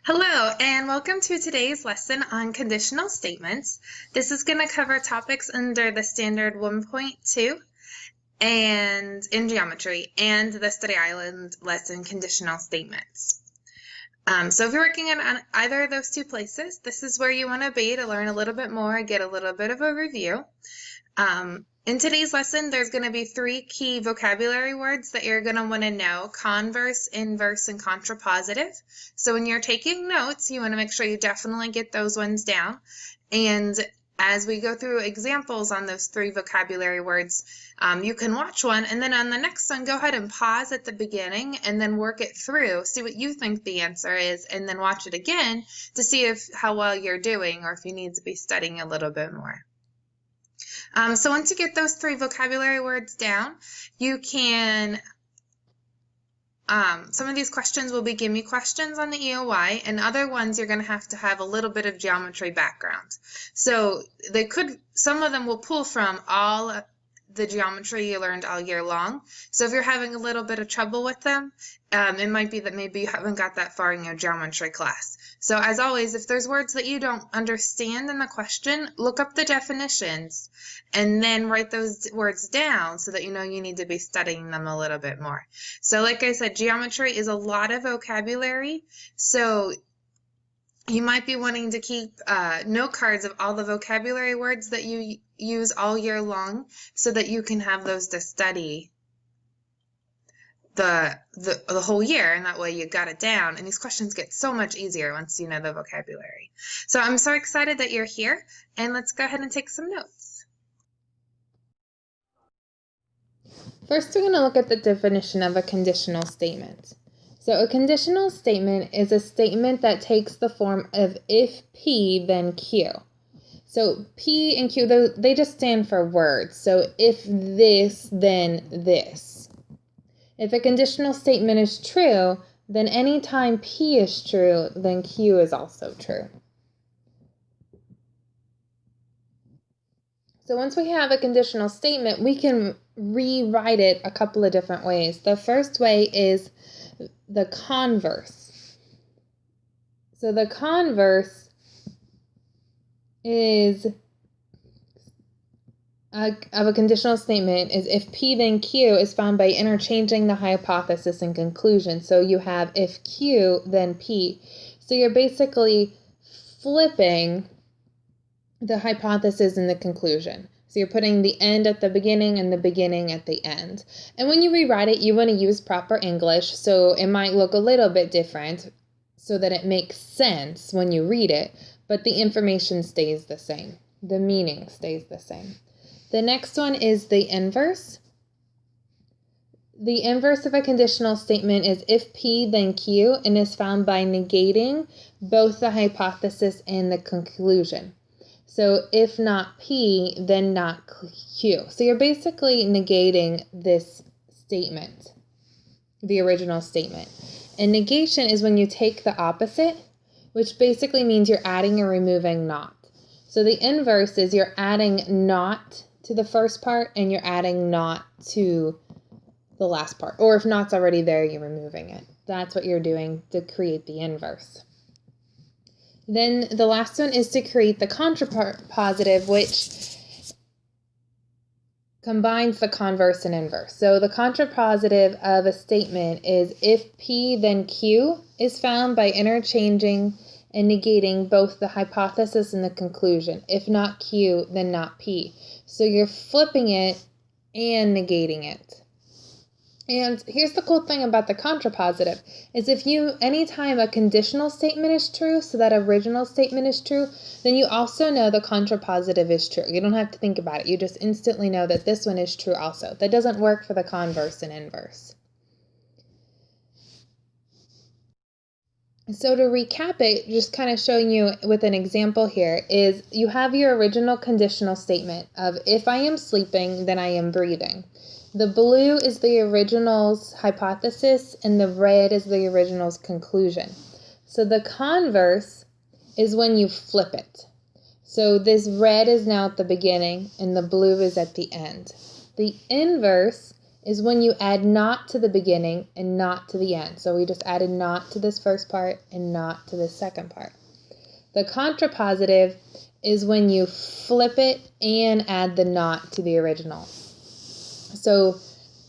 Hello, and welcome to today's lesson on conditional statements. This is going to cover topics under the standard 1.2 and in geometry and the Study Island lesson conditional statements. So if you're working on either of those two places, this is where you want to be to learn a little bit more, get a little bit of a review. In today's lesson, there's going to be 3 key vocabulary words that you're going to want to know: converse, inverse, and contrapositive. So when you're taking notes, you want to make sure you definitely get those ones down. And as we go through examples on those 3 vocabulary words, you can watch one, and then on the next one, go ahead and pause at the beginning and then work it through, see what you think the answer is, and then watch it again to see how well you're doing or if you need to be studying a little bit more. So once you get those 3 vocabulary words down, you can, some of these questions will be gimme questions on the EOY, and other ones you're going to have a little bit of geometry background. So some of them will pull from all the geometry you learned all year long. So if you're having a little bit of trouble with them, it might be that maybe you haven't got that far in your geometry class. So as always, if there's words that you don't understand in the question, look up the definitions and then write those words down so that you know you need to be studying them a little bit more. So like I said, geometry is a lot of vocabulary. So you might be wanting to keep note cards of all the vocabulary words that you use all year long so that you can have those to study the whole year, and that way you got it down, and these questions get so much easier once you know the vocabulary. So I'm so excited that you're here, and let's go ahead and take some notes. First, we're going to look at the definition of a conditional statement. So a conditional statement is a statement that takes the form of if P, then Q. So P and Q, they just stand for words. So if this, then this. If a conditional statement is true, then anytime P is true, then Q is also true. So once we have a conditional statement, we can rewrite it a couple of different ways. The first way is the converse. So the converse of a conditional statement is if P then Q is found by interchanging the hypothesis and conclusion. So you have if Q then P. So you're basically flipping the hypothesis and the conclusion. So you're putting the end at the beginning and the beginning at the end. And when you rewrite it, you want to use proper English, so it might look a little bit different so that it makes sense when you read it, but the information stays the same. The meaning stays the same. The next one is the inverse. The inverse of a conditional statement is if P then Q, and is found by negating both the hypothesis and the conclusion. So if not P, then not Q. So you're basically negating this statement, the original statement. And negation is when you take the opposite, which basically means you're adding or removing not. So the inverse is you're adding not to the first part and you're adding not to the last part. Or if not's already there, you're removing it. That's what you're doing to create the inverse. Then the last one is to create the contrapositive, which combines the converse and inverse. So the contrapositive of a statement is if P then Q is found by interchanging and negating both the hypothesis and the conclusion. If not Q, then not P. So you're flipping it and negating it. And here's the cool thing about the contrapositive is anytime a conditional statement is true, so that original statement is true, then you also know the contrapositive is true. You don't have to think about it. You just instantly know that this one is true also. That doesn't work for the converse and inverse. So to recap it, just kind of showing you with an example here, is you have your original conditional statement of if I am sleeping, then I am breathing. The blue is the original's hypothesis and the red is the original's conclusion. So the converse is when you flip it. So this red is now at the beginning and the blue is at the end. The inverse is when you add not to the beginning and not to the end. So we just added not to this first part and not to this second part. The contrapositive is when you flip it and add the not to the original. So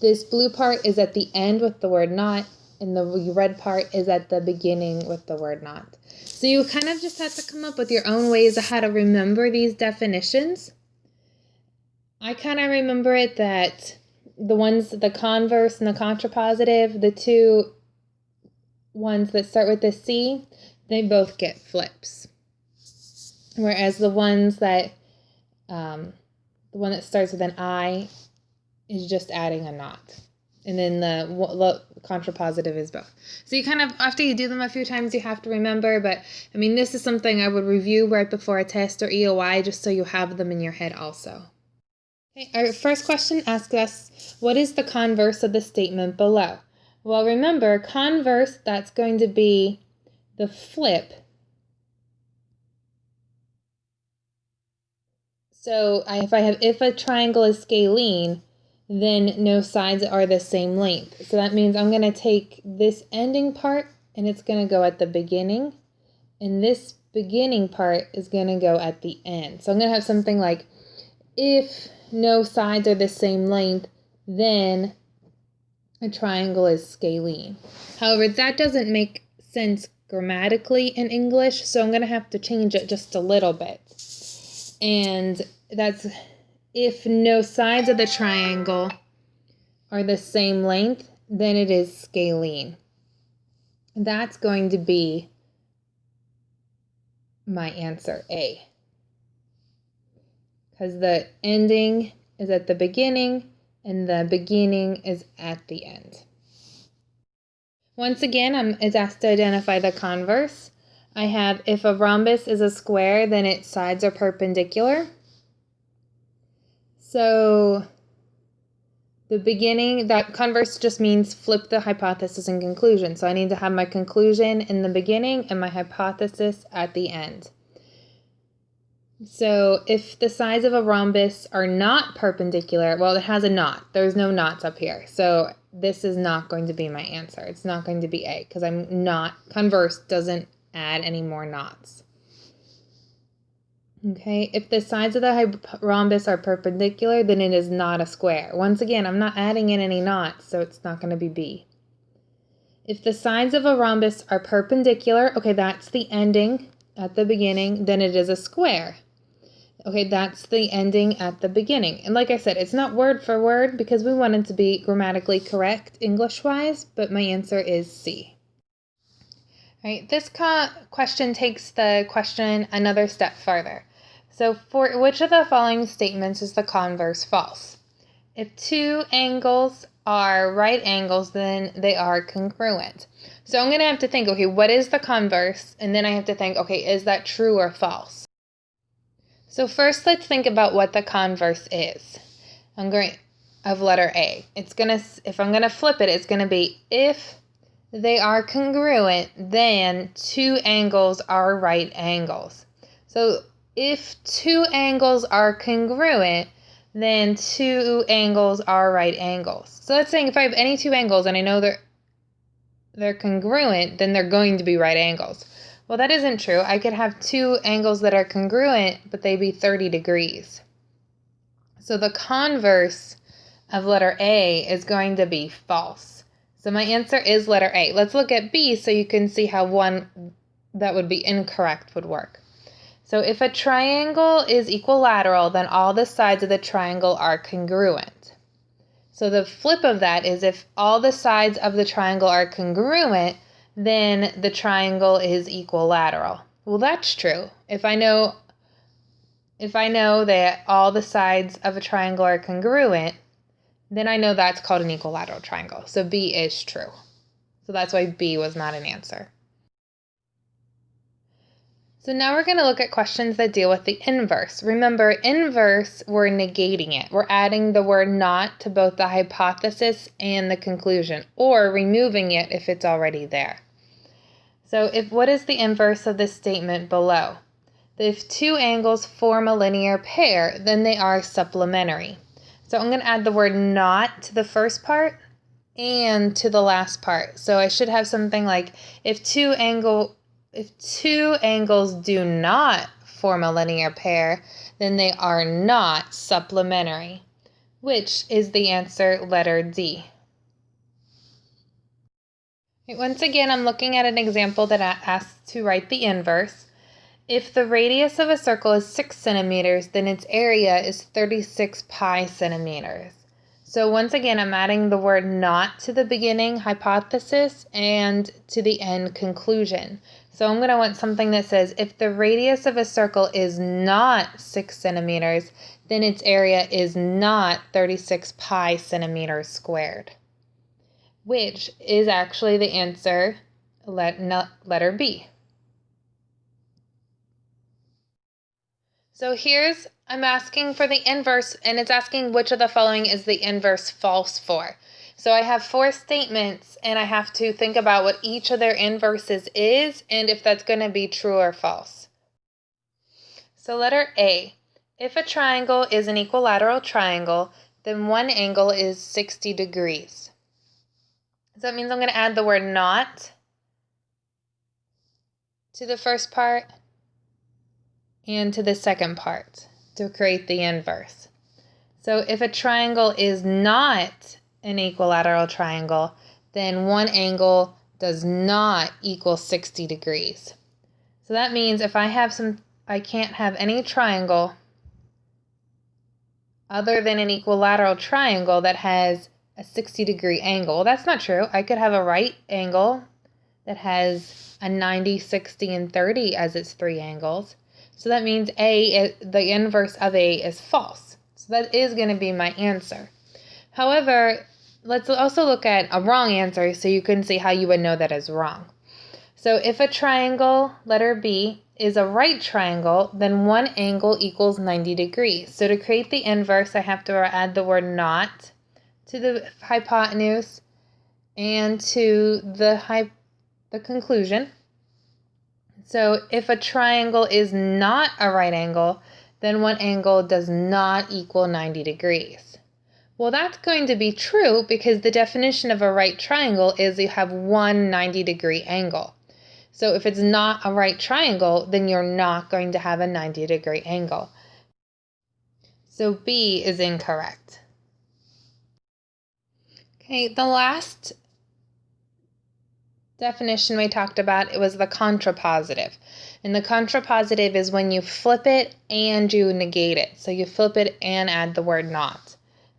this blue part is at the end with the word not, and the red part is at the beginning with the word not. So you kind of just have to come up with your own ways of how to remember these definitions. I kind of remember it that the converse and the contrapositive, the two ones that start with the C, they both get flips. Whereas the one that starts with an I is just adding a not. And then the contrapositive is both. So you kind of, after you do them a few times, you have to remember. But, I mean, this is something I would review right before a test or EOI just so you have them in your head also. Okay, our first question asks us, what is the converse of the statement below? Well, remember, converse, that's going to be the flip. So if a triangle is scalene, then no sides are the same length. So that means I'm going to take this ending part and it's going to go at the beginning, and this beginning part is going to go at the end. So I'm going to have something like, if no sides are the same length, then a triangle is scalene. However, that doesn't make sense grammatically in English, so I'm going to have to change it just a little bit. And that's if no sides of the triangle are the same length, then it is scalene. That's going to be my answer A. Because the ending is at the beginning and the beginning is at the end. Once again, it's asked to identify the converse. I have, if a rhombus is a square, then its sides are perpendicular. So the beginning, that converse just means flip the hypothesis and conclusion. So I need to have my conclusion in the beginning and my hypothesis at the end. So if the sides of a rhombus are not perpendicular, well, it has a knot. There's no knots up here. So this is not going to be my answer. It's not going to be A because converse doesn't add any more knots. Okay, if the sides of the rhombus are perpendicular, then it is not a square. Once again, I'm not adding in any knots, so it's not going to be B. If the sides of a rhombus are perpendicular, okay, that's the ending at the beginning, then it is a square. Okay, that's the ending at the beginning. And like I said, it's not word for word because we want it to be grammatically correct English-wise, but my answer is C. All right, this question takes the question another step further. So for which of the following statements is the converse false? If two angles are right angles, then they are congruent. So I'm going to have to think, okay, what is the converse? And then I have to think, okay, is that true or false? So first, let's think about what the converse is. Of letter A. If I'm going to flip it, it's going to be if they are congruent, then two angles are right angles. So if two angles are congruent, then two angles are right angles. So that's saying if I have any two angles and I know they're congruent, then they're going to be right angles. Well, that isn't true. I could have two angles that are congruent, but they be 30 degrees. So the converse of letter A is going to be false. So my answer is letter A. Let's look at B so you can see how one that would be incorrect would work. So if a triangle is equilateral, then all the sides of the triangle are congruent. So the flip of that is if all the sides of the triangle are congruent, then the triangle is equilateral. Well, that's true. If I know that all the sides of a triangle are congruent, then I know that's called an equilateral triangle. So B is true. So that's why B was not an answer. So now we're going to look at questions that deal with the inverse. Remember, inverse, we're negating it. We're adding the word not to both the hypothesis and the conclusion, or removing it if it's already there. So what is the inverse of this statement below? If two angles form a linear pair, then they are supplementary. So I'm going to add the word not to the first part and to the last part. So I should have something like, if two angles do not form a linear pair, then they are not supplementary, which is the answer, letter D. Once again, I'm looking at an example that asks to write the inverse. If the radius of a circle is 6 centimeters, then its area is 36 pi centimeters. So once again, I'm adding the word not to the beginning hypothesis and to the end conclusion. So I'm going to want something that says, if the radius of a circle is not 6 centimeters, then its area is not 36 pi centimeters squared, which is actually the answer, letter B. So I'm asking for the inverse, and it's asking which of the following is the inverse false for. So I have 4 statements, and I have to think about what each of their inverses is, and if that's going to be true or false. So letter A, if a triangle is an equilateral triangle, then one angle is 60 degrees. So that means I'm going to add the word not to the first part and to the second part to create the inverse. So if a triangle is not an equilateral triangle, then one angle does not equal 60 degrees. So that means if I can't have any triangle other than an equilateral triangle that has a 60-degree angle. Well, that's not true. I could have a right angle that has a 90, 60, and 30 as its 3 angles. So that means the inverse of A is false. So that is going to be my answer. However, let's also look at a wrong answer so you can see how you would know that is wrong. So if a triangle, letter B, is a right triangle, then one angle equals 90 degrees. So to create the inverse, I have to add the word not to the hypotenuse and to the conclusion. So if a triangle is not a right angle, then one angle does not equal 90 degrees. Well, that's going to be true because the definition of a right triangle is you have one 90-degree angle. So if it's not a right triangle, then you're not going to have a 90-degree angle. So B is incorrect. Okay, the last definition we talked about, it was the contrapositive. And the contrapositive is when you flip it and you negate it. So you flip it and add the word not.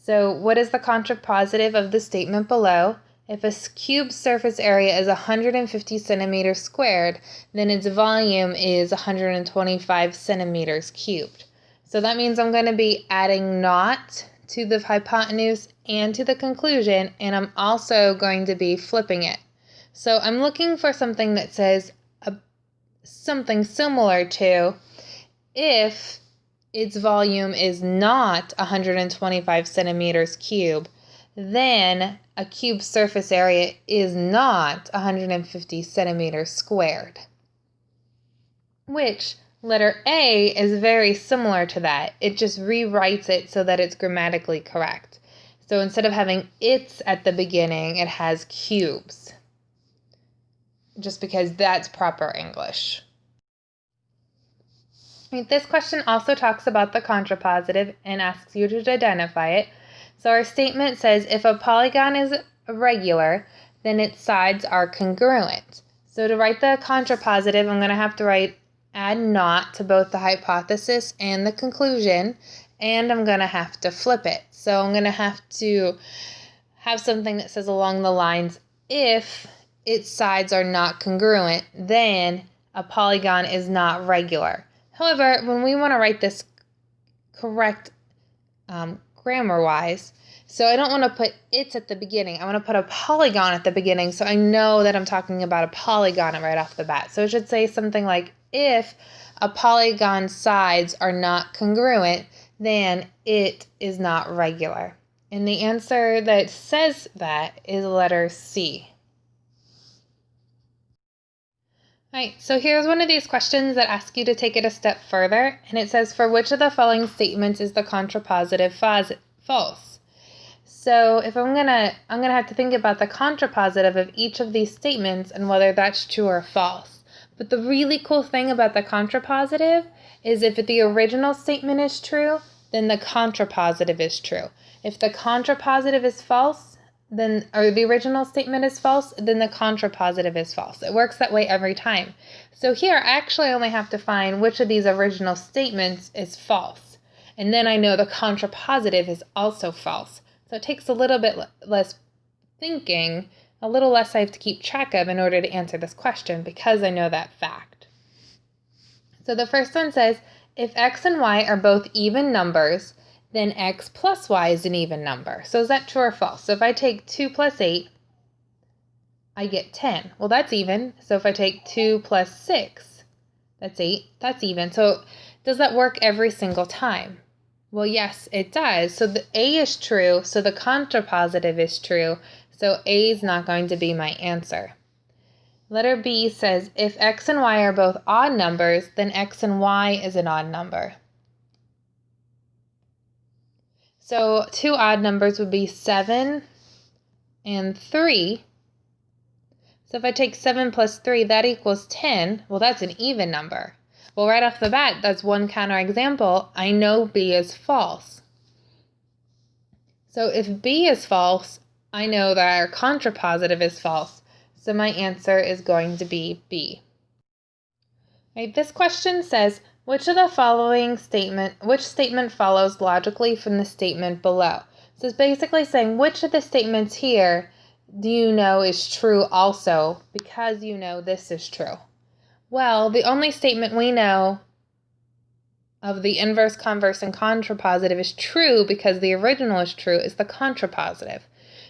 So what is the contrapositive of the statement below? If a cube surface area is 150 centimeters squared, then its volume is 125 centimeters cubed. So that means I'm going to be adding not to the hypotenuse and to the conclusion, and I'm also going to be flipping it. So I'm looking for something that says something similar to, if its volume is not 125 centimeters cubed, then a cube surface area is not 150 centimeters squared. Which, letter A is very similar to that. It just rewrites it so that it's grammatically correct. So instead of having its at the beginning, it has cubes, just because that's proper English. This question also talks about the contrapositive and asks you to identify it. So our statement says, if a polygon is regular, then its sides are congruent. So to write the contrapositive, I'm going to have to add not to both the hypothesis and the conclusion, and I'm going to have to flip it. So I'm going to have something that says along the lines, if its sides are not congruent, then a polygon is not regular. However, when we want to write this correct grammar-wise, so I don't want to put its at the beginning. I want to put a polygon at the beginning so I know that I'm talking about a polygon right off the bat. So it should say something like, if a polygon's sides are not congruent, then it is not regular. And the answer that says that is letter C. Alright, so here's one of these questions that asks you to take it a step further, and it says, for which of the following statements is the contrapositive false. So if I'm gonna have to think about the contrapositive of each of these statements and whether that's true or false. But the really cool thing about the contrapositive is if the original statement is true, then the contrapositive is true. If the contrapositive is false, or the original statement is false, then the contrapositive is false. It works that way every time. So here, I actually only have to find which of these original statements is false. And then I know the contrapositive is also false. So it takes a little bit less thinking, a little less I have to keep track of in order to answer this question because I know that fact. So the first one says, if x and y are both even numbers, then x plus y is an even number. So is that true or false? So if I take 2 plus 8, I get 10. Well, that's even. So if I take 2 plus 6, that's 8. That's even. So does that work every single time? Well, yes, it does. So the A is true, so the contrapositive is true. So A is not going to be my answer. Letter B says, if x and y are both odd numbers, then x and y is an odd number. So 2 odd numbers would be 7 and 3. So if I take 7 plus 3, that equals 10. Well, that's an even number. Well, right off the bat, that's one counterexample. I know B is false. So if B is false, I know that our contrapositive is false. So my answer is going to be B. Right, this question says, which statement follows logically from the statement below? So it's basically saying, which of the statements here do you know is true also because you know this is true? Well, the only statement we know of the inverse, converse, and contrapositive is true because the original is true is the contrapositive.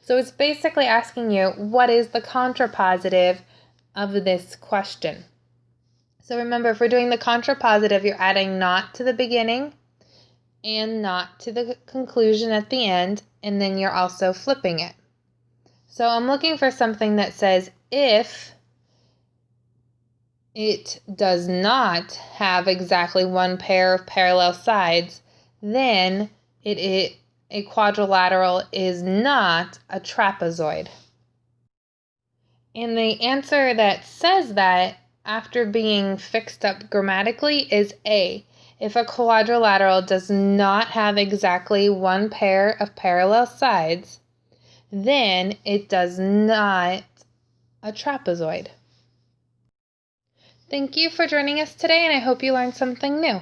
So it's basically asking you, what is the contrapositive of this question? So remember, if we're doing the contrapositive, you're adding not to the beginning and not to the conclusion at the end, and then you're also flipping it. So I'm looking for something that says, if it does not have exactly one pair of parallel sides, then a quadrilateral is not a trapezoid. And the answer that says that, after being fixed up grammatically, is A. If a quadrilateral does not have exactly one pair of parallel sides, then it does not a trapezoid. Thank you for joining us today, and I hope you learned something new.